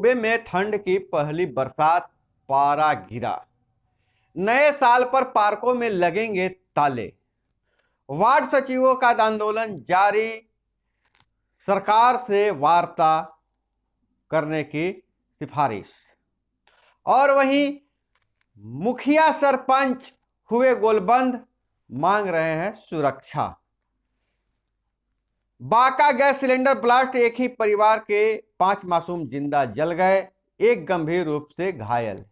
सूबे में ठंड की पहली बरसात, पारा गिरा। नए साल पर पार्कों में लगेंगे ताले। वार्ड सचिवों का आंदोलन जारी, सरकार से वार्ता करने की सिफारिश। और वहीं मुखिया सरपंच हुए गोलबंद, मांग रहे हैं सुरक्षा। बांका गैस सिलेंडर ब्लास्ट, एक ही परिवार के 5 मासूम जिंदा जल गए, एक गंभीर रूप से घायल।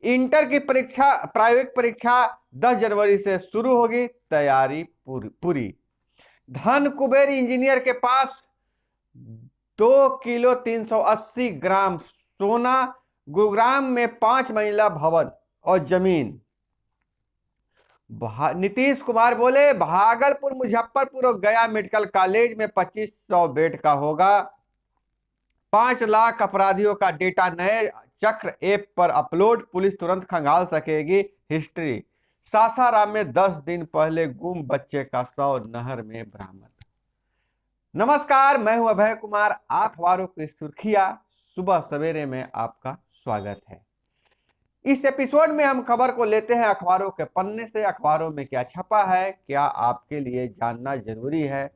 इंटर की परीक्षा, प्रायोगिक परीक्षा 10 जनवरी से शुरू होगी, तैयारी पूरी। धन कुबेर इंजीनियर के पास 2 किलो 380 ग्राम सोना, गुरुग्राम में 5 मंजिला भवन और जमीन। नीतीश कुमार बोले, भागलपुर, मुजफ्फरपुर और गया मेडिकल कॉलेज में 2500 बेड का होगा। 5 लाख अपराधियों का डेटा नए चक्र ऐप पर अपलोड, पुलिस तुरंत खंगाल सकेगी हिस्ट्री। सासाराम में 10 दिन पहले गुम बच्चे का शव नहर में बरामद। नमस्कार, मैं हूं अभय कुमार। अखबारों की सुर्खियां सुबह सवेरे में आपका स्वागत है। इस एपिसोड में हम खबर को लेते हैं अखबारों के पन्ने से। अखबारों में क्या छपा है, क्या आपके लिए जानना जरूरी है,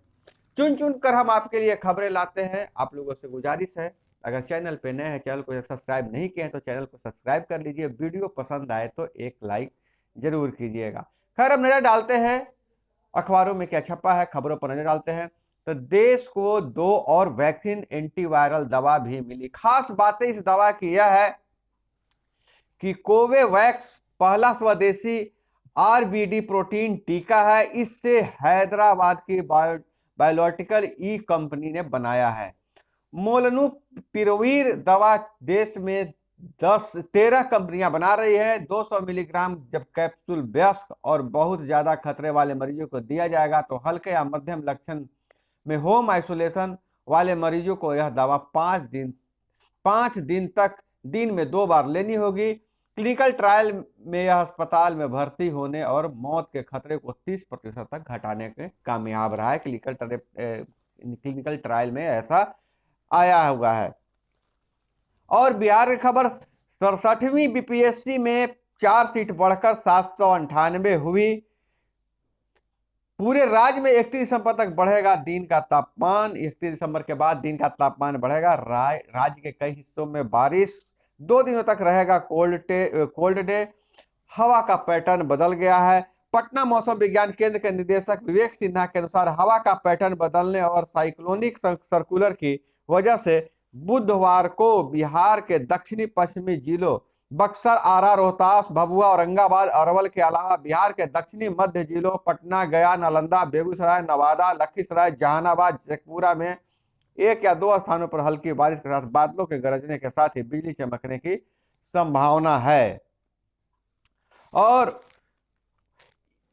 चुन चुन कर हम आपके लिए खबरें लाते हैं। आप लोगों से गुजारिश है, अगर चैनल पे नए हैं, चैनल को सब्सक्राइब नहीं किए हैं तो चैनल को सब्सक्राइब कर लीजिए। वीडियो पसंद आए तो एक लाइक जरूर कीजिएगा। खैर, हम नजर डालते हैं अखबारों में क्या छपा है, खबरों पर नजर डालते हैं। तो देश को 2 और वैक्सीन एंटीवायरल दवा भी मिली। खास बात इस दवा की यह है कि कोवोवैक्स पहला स्वदेशी आरबीडी प्रोटीन टीका है। इससे हैदराबाद की बायोलॉजिकल ई कंपनी ने बनाया है। मोलनुपिरवीर दवा देश में 13 कंपनियां बना रही है। 200 मिलीग्राम जब कैप्सूल वयस्क और बहुत ज्यादा खतरे वाले मरीजों को दिया जाएगा तो हल्के या मध्यम लक्षण में होम आइसोलेशन वाले मरीजों को यह दवा 5 दिन तक दिन में 2 बार लेनी होगी। क्लिनिकल ट्रायल में यह अस्पताल में भर्ती होने और मौत के खतरे को 30% तक घटाने के कामयाब रहा है। क्लिनिकल ट्रायल में ऐसा आया हुआ है। और बिहार की खबर, 67वीं बीपीएससी में 4 सीट बढ़कर 798 हुई। पूरे राज्य में 31 दिसंबर तक बढ़ेगा दिन का तापमान। 31 दिसंबर के बाद दिन का तापमान बढ़ेगा। राज्य के कई हिस्सों में बारिश, 2 दिनों तक रहेगा कोल्ड डे। हवा का पैटर्न बदल गया है। पटना मौसम विज्ञान केंद्र के निदेशक विवेक सिन्हा के अनुसार हवा का पैटर्न बदलने और साइक्लोनिक सर्कुलर की वजह से बुधवार को बिहार के दक्षिणी पश्चिमी जिलों बक्सर, आरा, रोहतास, भभुआ, औरंगाबाद, अरवल के अलावा बिहार के दक्षिणी मध्य जिलों पटना, गया, नालंदा, बेगूसराय, नवादा, लखीसराय, जहानाबाद, शेखपुरा में 1 या 2 स्थानों पर हल्की बारिश के साथ बादलों के गरजने के साथ ही बिजली चमकने की संभावना है। और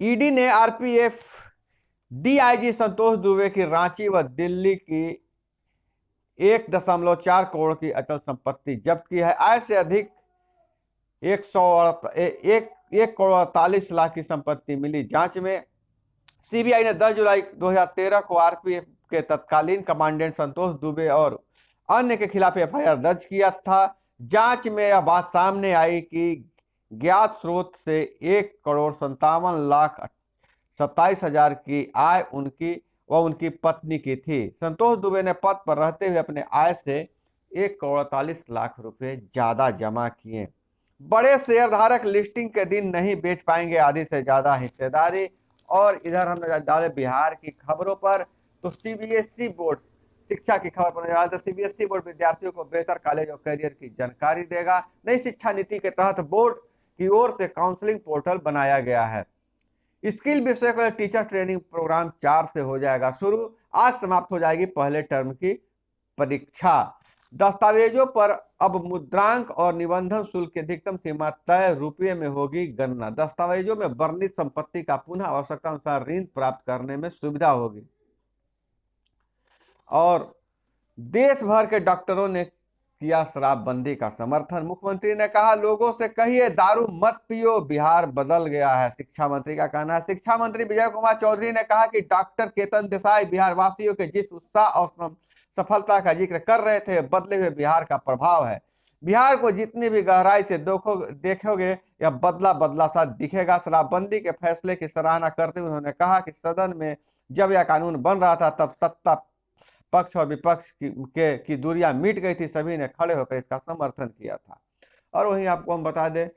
ईडी ने आरपीएफ डीआईजी संतोष दुबे की रांची व दिल्ली की 1.4 करोड़ की अचल संपत्ति जब्त की है। आय से अधिक 1 करोड़ 48 लाख की संपत्ति मिली जांच में। सीबीआई ने 10 जुलाई 2013 को आरपीएफ के तत्कालीन कमांडेंट संतोष दुबे और अन्य के खिलाफ एफआईआर दर्ज किया था। जांच में यह बात सामने आई कि ज्ञात स्रोत से 1 करोड़ 57 लाख 27 हजार की आय उनकी पत्नी की थी। संतोष दुबे ने पद पर रहते हुए अपने आय से 1 करोड़ 48 लाख रुपए ज्यादा जमा किए। बड़े शेयरधारक लिस्टिंग के दिन नहीं बेच पाएंगे आधी से ज्यादा हिस्सेदारी। और इधर हम डाले बिहार की खबरों पर, तो सीबीएसई बोर्ड शिक्षा की खबर पर नजर डालते। सीबीएसई बोर्ड विद्यार्थियों को बेहतर कॉलेज और करियर की जानकारी देगा। नई शिक्षा नीति के तहत बोर्ड की ओर से काउंसलिंग पोर्टल बनाया गया है। स्किल विषय का टीचर ट्रेनिंग प्रोग्राम 4 से हो जाएगा शुरू। आज समाप्त हो जाएगी पहले टर्म की परीक्षा। दस्तावेजों पर अब मुद्रांक और निबंधन शुल्क की अधिकतम सीमा तय रुपये में होगी गणना। दस्तावेजों में वर्णित संपत्ति का पुनः आवश्यकता अनुसार ऋण प्राप्त करने में सुविधा होगी। और देश भर के डॉक्टरों ने किया शराबबंदी का समर्थन। मुख्यमंत्री ने कहा, लोगों से कहिए दारू मत पियो, बिहार बदल गया है। शिक्षा मंत्री का कहना है। शिक्षा मंत्री विजय कुमार चौधरी ने कहा कि डॉक्टर केतन देसाई बिहार वासियों के जिस उत्साह और सफलता का जिक्र कर रहे थे, बदले हुए बिहार का प्रभाव है। बिहार को जितनी भी गहराई से देखोगे यह बदला बदला सा दिखेगा। शराबबंदी के फैसले की सराहना करते हुए उन्होंने कहा कि सदन में जब यह कानून बन रहा था तब सत्ता पक्ष और विपक्ष की दूरियां मिट गई थी, सभी ने खड़े होकर इसका समर्थन किया था। और वहीं आपको हम बता दें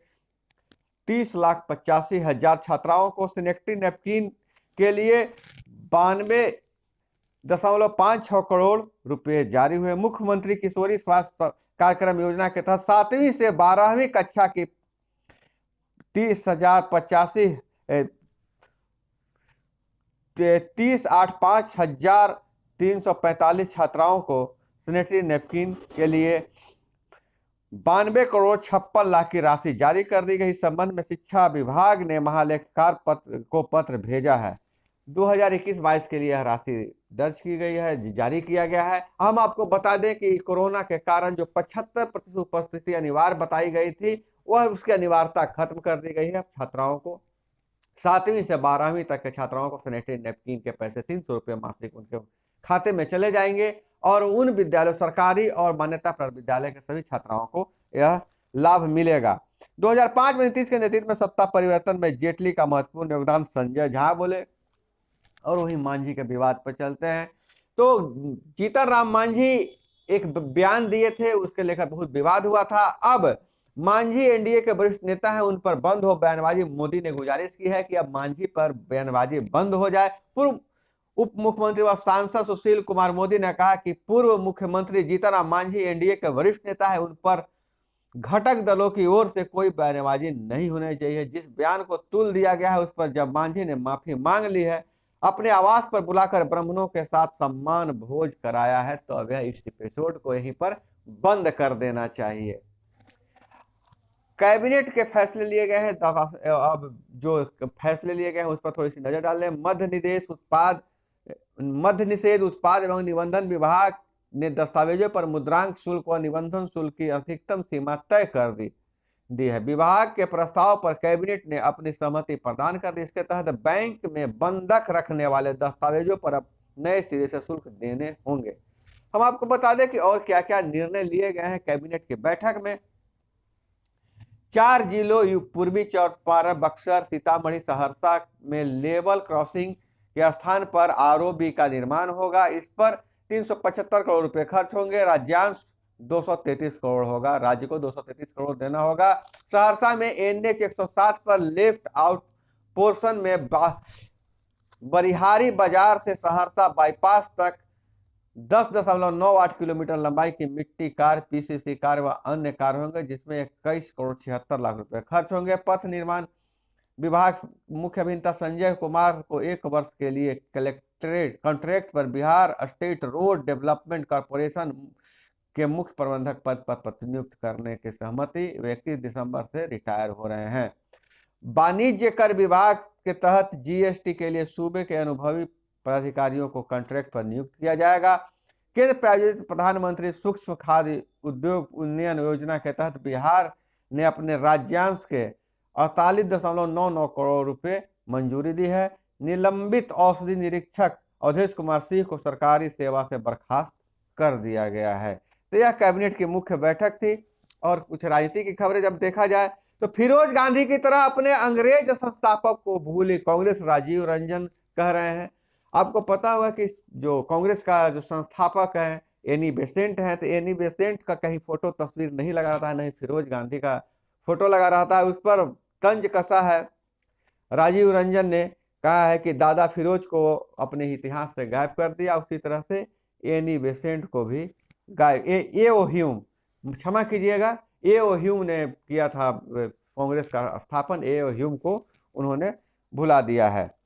30,85,000 छात्राओं को सैनिटरी नैपकिन के लिए 92.56 करोड़ रुपए जारी हुए। मुख्यमंत्री किशोरी स्वास्थ्य कार्यक्रम योजना के तहत 7वीं से 12वीं कक्षा की 30,85,345 छात्राओं को सैनिटरी नैपकिन के लिए 92,56,00,000 की राशि जारी कर दी गई। इस संबंध में शिक्षा विभाग ने महालेखाकार को पत्र भेजा है। 2021-22 के लिए यह राशि दर्ज की गई है, जारी किया गया है। हम आपको बता दें कि कोरोना के कारण जो 75% उपस्थिति अनिवार्य बताई गई थी, वह उसकी अनिवार्यता खत्म कर दी गई है। छात्राओं को 7वीं से 12वीं तक के छात्राओं को सैनिटरी नैपकिन के पैसे 300 रुपये मासिक उनके खाते में चले जाएंगे और उन विद्यालयों, सरकारी और मान्यता प्राप्त विद्यालय के सभी छात्राओं को यह लाभ मिलेगा। 2005 में नीतीश के नेतृत्व में सत्ता परिवर्तन में जेटली का महत्वपूर्ण योगदान, संजय झा बोले। और वही मांझी के विवाद पर चलते हैं तो जीतन राम मांझी एक बयान दिए थे, उसके लेकर बहुत विवाद हुआ था। अब मांझी एनडीए के वरिष्ठ नेता हैं, उन पर बंद हो बयानबाजी। मोदी ने गुजारिश की है कि अब मांझी पर बयानबाजी बंद हो जाए। पूर्व उप मुख्यमंत्री व सांसद सुशील कुमार मोदी ने कहा कि पूर्व मुख्यमंत्री जीतन राम मांझी एनडीए के वरिष्ठ नेता है, उन पर घटक दलों की ओर से कोई बयानबाजी नहीं होनी चाहिए। जिस बयान को तुल दिया गया है उस पर जब मांझी ने माफी मांग ली है, अपने आवास पर बुलाकर ब्राह्मणों के साथ सम्मान भोज कराया है, तो अब इस एपिसोड को यहीं पर बंद कर देना चाहिए। कैबिनेट के फैसले लिए गए हैं, अब जो फैसले लिए गए हैं उस पर थोड़ी सी नजर डाल लें। मद्य निषेध उत्पाद एवं निबंधन विभाग ने दस्तावेजों पर मुद्रांक शुल्क व निबंधन शुल्क की अधिकतम सीमा तय कर दी है। विभाग के प्रस्ताव पर कैबिनेट ने अपनी सहमति प्रदान कर दी। इसके तहत बैंक में बंधक रखने वाले दस्तावेजों पर अब नए सिरे से शुल्क देने होंगे। हम आपको बता दें कि और क्या क्या निर्णय लिए गए हैं कैबिनेट की बैठक में। 4 जिलों पूर्वी चंपारण, बक्सर, सीतामढ़ी, सहरसा में लेवल क्रॉसिंग के स्थान पर आरओबी का निर्माण होगा। इस पर 375 करोड़ रुपए खर्च होंगे। राज्यांश 233 करोड़ होगा, राज्य को 233 करोड़ देना होगा। सहरसा में एनएच 107 पर लेफ्ट आउट पोर्शन में बरिहारी बाजार से सहरसा बाईपास तक 10.98 किलोमीटर लंबाई की मिट्टी कार, पीसीसी कार व अन्य कार होंगे, जिसमें 21 करोड़ 76 लाख रुपए खर्च होंगे। पथ निर्माण विभाग मुख्य अभियंता संजय कुमार को 1 वर्ष के लिए कॉन्ट्रैक्ट पर Bihar state road development corporation के मुख्य प्रबंधक पद पर प्रतिनियुक्त करने की सहमति। 31 दिसंबर से रिटायर हो रहे हैं। वाणिज्य कर विभाग के तहत जीएसटी के लिए सूबे के अनुभवी पदाधिकारियों को कॉन्ट्रैक्ट पर नियुक्त किया जाएगा। केंद्र प्रायोजित प्रधानमंत्री सूक्ष्म खाद्य उद्योग उन्नयन योजना के तहत बिहार ने अपने राज्यांश के 48.99 करोड़ रुपए मंजूरी दी है। निलंबित औषधि निरीक्षक अवधेश कुमार सिंह को सरकारी सेवा से बर्खास्त कर दिया गया है। तो यह कैबिनेट की मुख्य बैठक थी। और कुछ राजनीति की खबरें जब देखा जाए तो फिरोज गांधी की तरह अपने अंग्रेज संस्थापक को भूली कांग्रेस, राजीव रंजन कह रहे हैं। आपको पता होगा कि जो कांग्रेस का जो संस्थापक है एनी बेसेंट है, तो एनी बेसेंट का कहीं फोटो तस्वीर नहीं लगा रहा था, नहीं फिरोज गांधी का फोटो लगा रहा था। उस पर तंज कसा है। राजीव रंजन ने कहा है कि दादा फिरोज को अपने इतिहास से गायब कर दिया, उसी तरह से एनी बेसेंट को भी गायब। एओ ह्यूम, क्षमा कीजिएगा, एओ ह्यूम ने किया था कांग्रेस का स्थापन, एओ ह्यूम को उन्होंने भुला दिया है।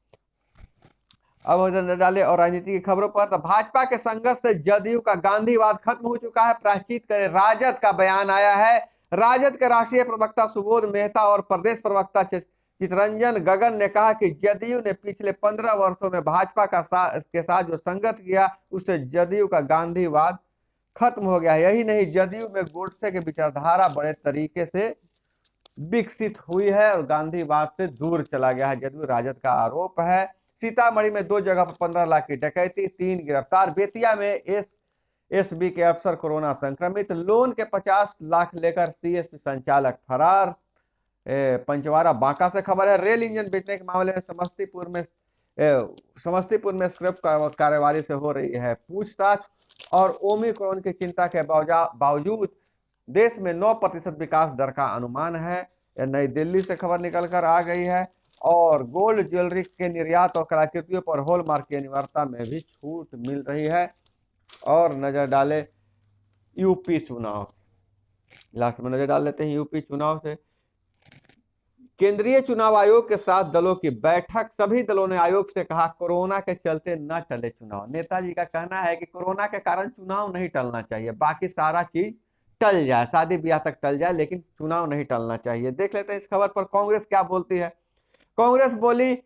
अब नजर डाले और राजनीति की खबरों पर, तो भाजपा के संघर्ष से जदयू का गांधीवाद खत्म हो चुका है, प्रायश्चित करे राजद का बयान आया है। राजद के राष्ट्रीय प्रवक्ता सुबोध मेहता और प्रदेश प्रवक्ता चितरंजन गगन ने कहा कि जदयू ने पिछले 15 वर्षों में भाजपा के साथ जो संगत किया, उससे जदयू का गांधीवाद खत्म हो गया है। यही नहीं, जदयू में गोडसे की विचारधारा बड़े तरीके से विकसित हुई है और गांधीवाद से दूर चला गया है, जदयू राजद का आरोप है। सीतामढ़ी में 2 जगह पर 15 लाख की डकैती, 3 गिरफ्तार। बेतिया में एसबी के अफसर कोरोना संक्रमित, लोन के 50 लाख लेकर सीएसपी संचालक फरार। पंचवारा बांका से खबर है, रेल इंजन बेचने के मामले में समस्तीपुर में स्क्रैप कार्रवाई से हो रही है पूछताछ। और ओमिक्रॉन की चिंता के बावजूद देश में 9% विकास दर का अनुमान है। यह नई दिल्ली से खबर निकलकर आ गई है। और गोल्ड ज्वेलरी के निर्यात और कलाकृतियों पर हॉलमार्क की अनिवार्यता में भी छूट मिल रही है। और नजर डाले यूपी चुनाव, लास्ट में नजर डाल लेते हैं यूपी चुनाव से। केंद्रीय चुनाव आयोग के साथ दलों की बैठक, सभी दलों ने आयोग से कहा कोरोना के चलते न टले चुनाव। नेताजी का कहना है कि कोरोना के कारण चुनाव नहीं टलना चाहिए, बाकी सारा चीज टल जाए, शादी ब्याह तक टल जाए, लेकिन चुनाव नहीं टलना चाहिए। देख लेते हैं इस खबर पर कांग्रेस क्या बोलती है। कांग्रेस बोली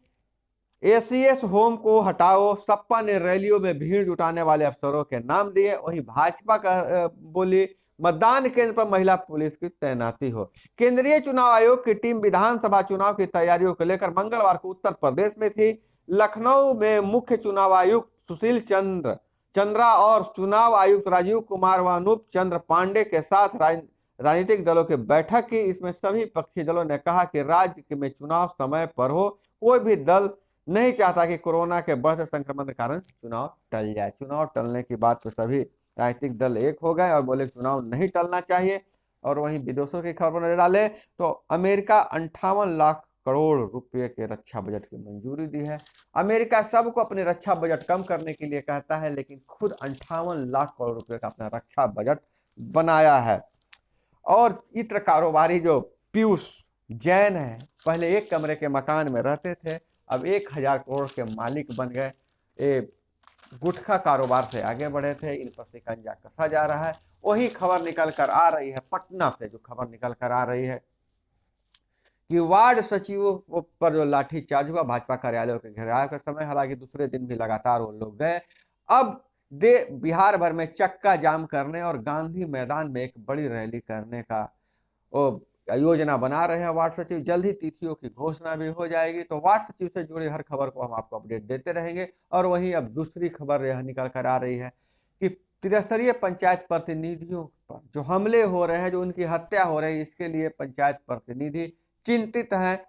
एसीएस होम को हटाओ, सपा ने रैलियों में भीड़ जुटाने वाले अफसरों के नाम दिए। वहीं भाजपा का बोली मतदान केंद्र पर महिला पुलिस की तैनाती हो। केंद्रीय चुनाव आयोग की टीम विधानसभा चुनाव की तैयारियों को लेकर मंगलवार को उत्तर प्रदेश में थी। लखनऊ में मुख्य चुनाव आयुक्त सुशील चंद्रा और चुनाव आयुक्त राजीव कुमार व अनूप चंद्र पांडे के साथ राजनीतिक दलों की बैठक की। इसमें सभी पक्षी दलों ने कहा कि राज्य में चुनाव समय पर हो, कोई भी दल नहीं चाहता कि कोरोना के बढ़ते संक्रमण के कारण चुनाव टल जाए। चुनाव टलने की बात पर सभी राजनीतिक दल एक हो गए और बोले चुनाव नहीं टलना चाहिए। और वहीं विदेशों की खबर नजर डाले तो अमेरिका 58 लाख करोड़ रुपए के रक्षा बजट की मंजूरी दी है। अमेरिका सबको अपने रक्षा बजट कम करने के लिए कहता है, लेकिन खुद 58 लाख करोड़ रुपए का अपना रक्षा बजट बनाया है। और इत्र कारोबारी जो पीयूष जैन है, पहले एक कमरे के मकान में रहते थे, अब 1000 करोड़ के मालिक बन गए। गुटखा कारोबार से आगे बढ़े थे, इन पर शिकंजा कसा जा रहा है। वही खबर निकल कर आ रही है पटना से, जो खबर निकल कर आ रही है कि वार्ड सचिवों पर जो लाठीचार्ज हुआ भाजपा कार्यालयों के घेराव के समय, हालांकि दूसरे दिन भी लगातार वो लोग गए। अब बिहार भर में चक्का जाम करने और गांधी मैदान में एक बड़ी रैली करने का योजना बना रहे हैं वार्ड सचिव। जल्द ही तिथियों की घोषणा भी हो जाएगी। तो वार्ड सचिव से जुड़ी हर खबर को हम आपको अपडेट देते रहेंगे। और वहीं अब दूसरी खबर यह निकल कर आ रही है कि त्रिस्तरीय पंचायत प्रतिनिधियों पर जो हमले हो रहे हैं, जो उनकी हत्या हो रही है, इसके लिए पंचायत प्रतिनिधि चिंतित हैं।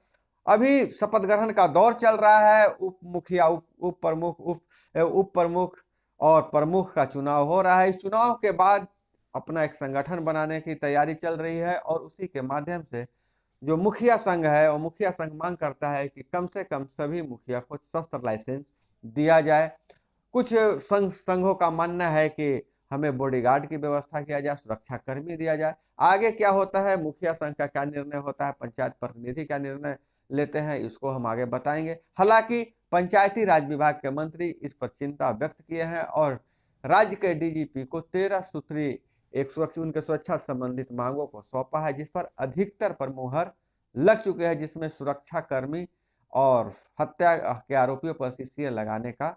अभी शपथ ग्रहण का दौर चल रहा है, उप मुखिया, उप प्रमुख और प्रमुख का चुनाव हो रहा है। इस चुनाव के बाद अपना एक संगठन बनाने की तैयारी चल रही है और उसी के माध्यम से जो मुखिया संघ है, वो मुखिया संघ मांग करता है कि कम से कम सभी मुखिया को शस्त्र लाइसेंस दिया जाए। कुछ संघों का मानना है कि हमें बॉडीगार्ड की व्यवस्था किया जाए, सुरक्षा कर्मी दिया जाए। आगे क्या होता है, मुखिया संघ का क्या निर्णय होता है, पंचायत प्रतिनिधि क्या निर्णय लेते हैं, इसको हम आगे बताएंगे। हालांकि पंचायती राज विभाग के मंत्री इस पर चिंता व्यक्त किए हैं और राज्य के डीजीपी को 13 सूत्री उनके सुरक्षा संबंधित मांगों को सौंपा है, जिस पर अधिकतर पर मुहर लग चुके हैं, जिसमें सुरक्षा कर्मी और हत्या के आरोपियों पर सीसीए लगाने का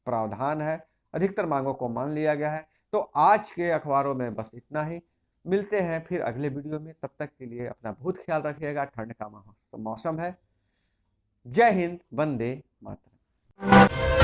प्रावधान है। अधिकतर मांगों को मान लिया गया है। तो आज के अखबारों में बस इतना ही। मिलते हैं फिर अगले वीडियो में, तब तक के लिए अपना बहुत ख्याल रखिएगा। ठंड का मौसम है। जय हिंद, वंदे मातरम।